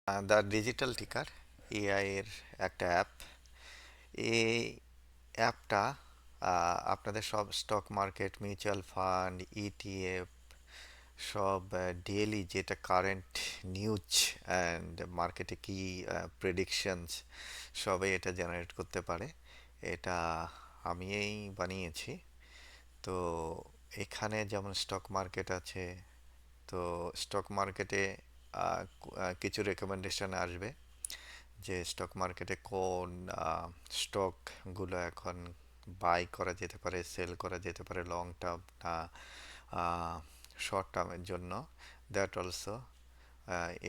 The digital টিকার AI এর একটা অ্যাপ। এই অ্যাপটা আপনাদের সব stock market, mutual fund, ETF সব ডেইলি যেটা কারেন্ট নিউজ অ্যান্ড মার্কেটে কি প্রেডিকশনস সবই এটা জেনারেট করতে পারে। এটা আমিই বানিয়েছি। তো এখানে যেমন স্টক মার্কেট আছে, তো স্টক মার্কেটে কিছু রেকমেন্ডেশন আসবে যে স্টক মার্কেটে কোন স্টকগুলো এখন বাই করা যেতে পারে, সেল করা যেতে পারে লং টার্ম না শর্ট টার্মের জন্য। দ্যাট অলসো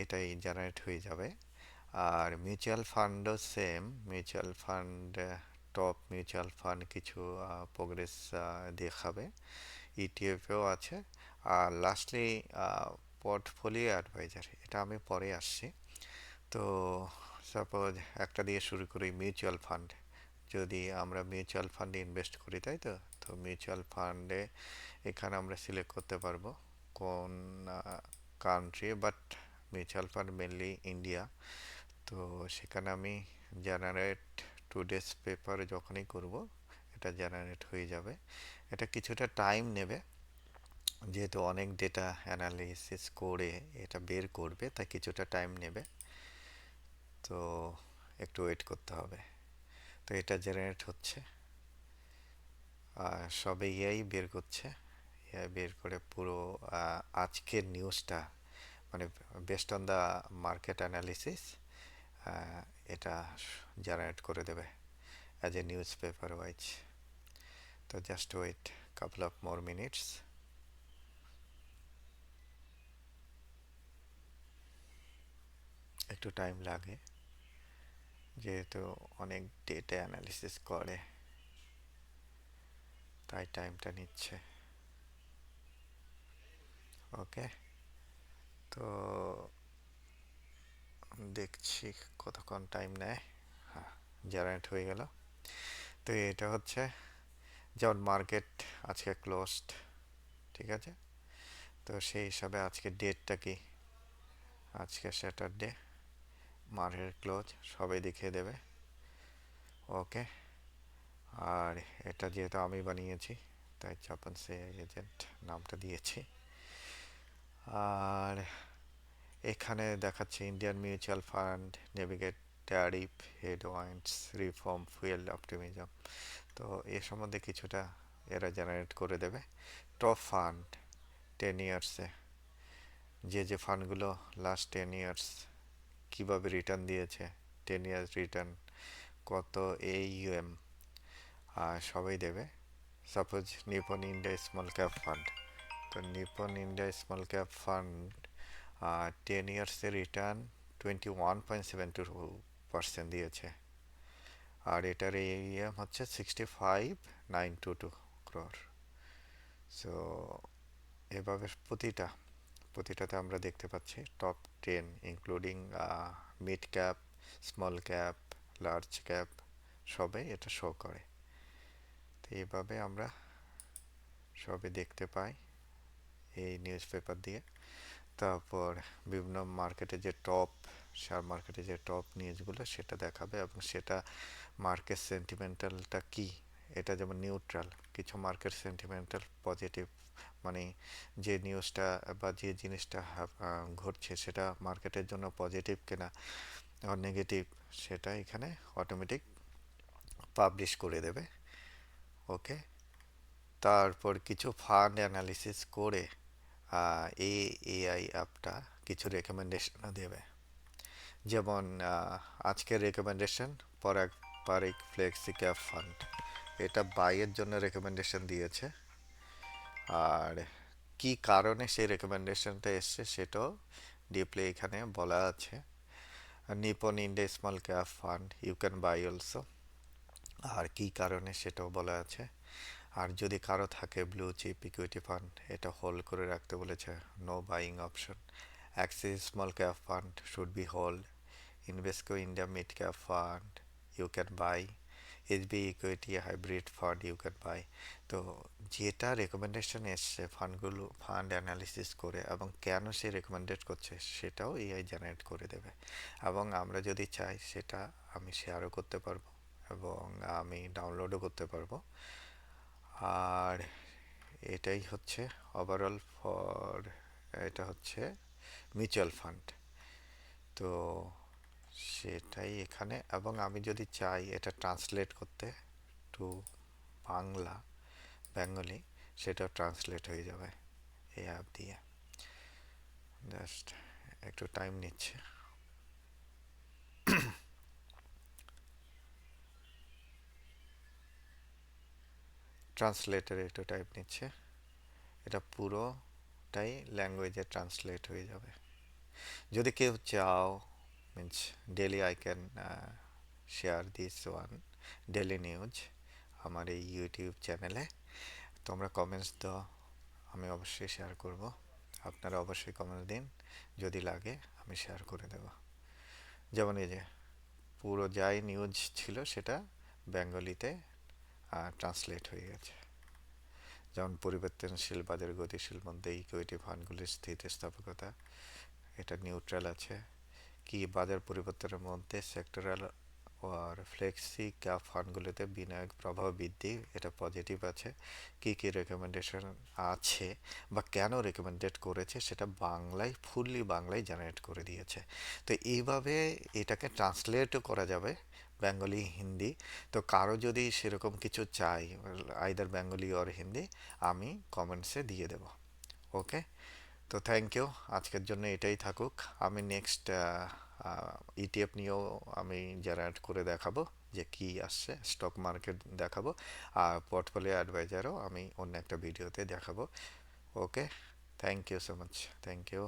এটাই জেনারেট হয়ে যাবে। আর মিউচুয়াল ফান্ডও same. Mutual fund, top mutual fund কিছু প্রোগ্রেস দেখাবে। ইটিএফও আছে। আর লাস্টলি পোর্টফোলিও অ্যাডভাইজার, এটা আমি পরে আসছি। তো সাপোজ একটা দিয়ে শুরু করি, মিউচুয়াল ফান্ড। যদি আমরা মিউচুয়াল ফান্ডে ইনভেস্ট করি, তাই তো, তো মিউচুয়াল ফান্ডে এখানে আমরা সিলেক্ট করতে পারবো কোন country, but mutual fund mainly India. তো সেখানে আমি জেনারেট টুডেস পেপার যখনই করব, এটা জেনারেট হয়ে যাবে। এটা কিছুটা টাইম নেবে, যেহেতু অনেক ডেটা অ্যানালিসিস করে এটা বের করবে, তাই কিছুটা টাইম নেবে। তো একটু ওয়েট করতে হবে। তো এটা জেনারেট হচ্ছে, সবে এআই বের করছে। এআই বের করে পুরো আজকের নিউজটা, মানে best on the market analysis, এটা জেনারেট করে দেবে as a news paper wise. তো just wait couple of more minutes. একটু টাইম লাগে, যেহেতু অনেক ডেটা অ্যানালিসিস করে, তাই টাইমটা নিচ্ছে। ওকে, তো দেখছি কতক্ষণ টাইম নেয়। হ্যাঁ, জেনারেট হয়ে গেল। তো এটা হচ্ছে যেমন মার্কেট আজকে ক্লোজড, ঠিক আছে। তো সেই হিসাবে আজকে ডেটটা কি, আজকে স্যাটারডে, মার্কেট ক্লোজ সবাই দেখিয়ে দেবে। ওকে, আর এটা যেহেতু আমি বানিয়েছি, তাই চাপান সে এজেন্ট নামটা দিয়েছি। আর এখানে দেখাচ্ছে Indian mutual fund navigate tariff headwinds reform fuel optimism. তো এ সম্বন্ধে কিছুটা এরা জেনারেট করে দেবে। টপ ফান্ড 10 ইয়ার্সে, যে যে ফান্ডগুলো লাস্ট 10 ইয়ার্স কীভাবে রিটার্ন দিয়েছে, 10 ইয়ার্স রিটার্ন কত, এইউএম সবাই দেবে। Suppose Nippon India small cap fund, তো Nippon India small cap fund 10 ইয়ার্সে রিটার্ন 21.72% দিয়েছে। আর এটার এইএম হচ্ছে 65,922 crore। সো এভাবে প্রতিটাতে আমরা দেখতে পাচ্ছি top 10, including mid cap, small cap, large cap, সবে এটা শো করে। তো এইভাবে আমরা সবে দেখতে পাই এই নিউজ পেপার দিয়ে। তারপর বিভিন্ন মার্কেটে যে টপ, শেয়ার মার্কেটে যে টপ নিউজগুলো সেটা দেখাবে, এবং সেটা মার্কেট সেন্টিমেন্টালটা কি, এটা যেমন নিউট্রাল, কিছু মার্কেট সেন্টিমেন্টাল পজিটিভ, মানে যে নিউজটা বা যে জিনিসটা ঘটছে সেটা মার্কেটের জন্য পজিটিভ কিনা আর নেগেটিভ, সেটা এখানে অটোমেটিক পাবলিশ করে দেবে। ওকে, তারপর কিছু ফান্ড অ্যানালিসিস করে এই এআই অ্যাপটা কিছু রেকমেন্ডেশন দেবে। যেমন আজকের রেকমেন্ডেশন, পরাগ পারিক ফ্লেক্সি ক্যাপ ফান্ড, এটা বাইয়ের জন্য রেকমেন্ডেশন দিয়েছে। আর কি কারণে সেই রেকমেন্ডেশনটা এসছে সেটাও ডিপলি এখানে বলা আছে। Nippon India small cap fund you can buy also, আর কি কারণে সেটাও বলা আছে। আর যদি কারো থাকে ব্লু চিপ ইকুইটি ফান্ড, এটা হোল্ড করে রাখতে বলেছে, no buying option. Axis small cap fund should be hold. Invesco India mid cap fund you can buy. SB equity hybrid fund you can buy. তো যেটা রেকমেন্ডেশন এসছে ফান্ডগুলো, fund analysis করে এবং কেন সে রেকমেন্ডেড করছে সেটাও এআই জেনারেট করে দেবে। এবং আমরা যদি চাই সেটা আমি শেয়ারও করতে পারবো এবং আমি ডাউনলোডও করতে পারবো। আর এটাই হচ্ছে ওভারঅল ফর, এটা হচ্ছে মিউচুয়াল ফান্ড। তো সেটাই এখানে, এবং আমি যদি চাই এটা ট্রান্সলেট করতে টু বাংলা, বেঙ্গলি, সেটাও ট্রান্সলেট হয়ে যাবে এই অ্যাপ দিয়ে। জাস্ট একটু টাইম নিচ্ছে। ট্রান্সলেটারে একটু টাইম নিচ্ছে, এটা পুরোটাই ল্যাঙ্গুয়েজে ট্রান্সলেট হয়ে যাবে। যদি কেউ চাও, means daily I can share this one, daily news আমার এই ইউটিউব চ্যানেলে। তোমরা কমেন্টস দাও, আমি অবশ্যই শেয়ার করব। আপনারা অবশ্যই কমেন্টস দিন, যদি লাগে আমি শেয়ার করে দেব। যেমন এই যে পুরো যাই নিউজ ছিল সেটা বেঙ্গলিতে ট্রান্সলেট হয়ে গেছে। যেমন পরিবর্তনশীল বাজার গতিশীল মধ্যে ইকুইটি ফান্ডগুলির স্থিতিস্থাপকতা, এটা নিউট্রাল আছে। কি বাজার পরিবর্তনের মধ্যে সেক্টরাল আর ফ্লেক্সি ক্যাপ ফান্ডগুলোতে বিনিয়োগ প্রভাব বৃদ্ধি, এটা পজিটিভ আছে। কি কি রেকমেন্ডেশন আছে বা কেন রেকমেন্ডেড করেছে সেটা বাংলায়, ফুললি বাংলায় জেনারেট করে দিয়েছে। তো এইভাবে এটাকে ট্রান্সলেটও করা যাবে বেঙ্গলি হিন্দি। তো কারো যদি সেরকম কিছু চাই, আইদার বেঙ্গলি অর হিন্দি, আমি কমেন্টসে দিয়ে দেব। ওকে, তো থ্যাংক ইউ, আজকের জন্য এটাই থাকুক। আমি নেক্সট ইটিএফ নিয়েও আমি জেনারেট করে দেখাবো যে কি আসছে, স্টক মার্কেট দেখাবো, আর পোর্টফোলিও অ্যাডভাইজারও আমি অন্য একটা ভিডিওতে দেখাবো। Okay, thank you so much, thank you.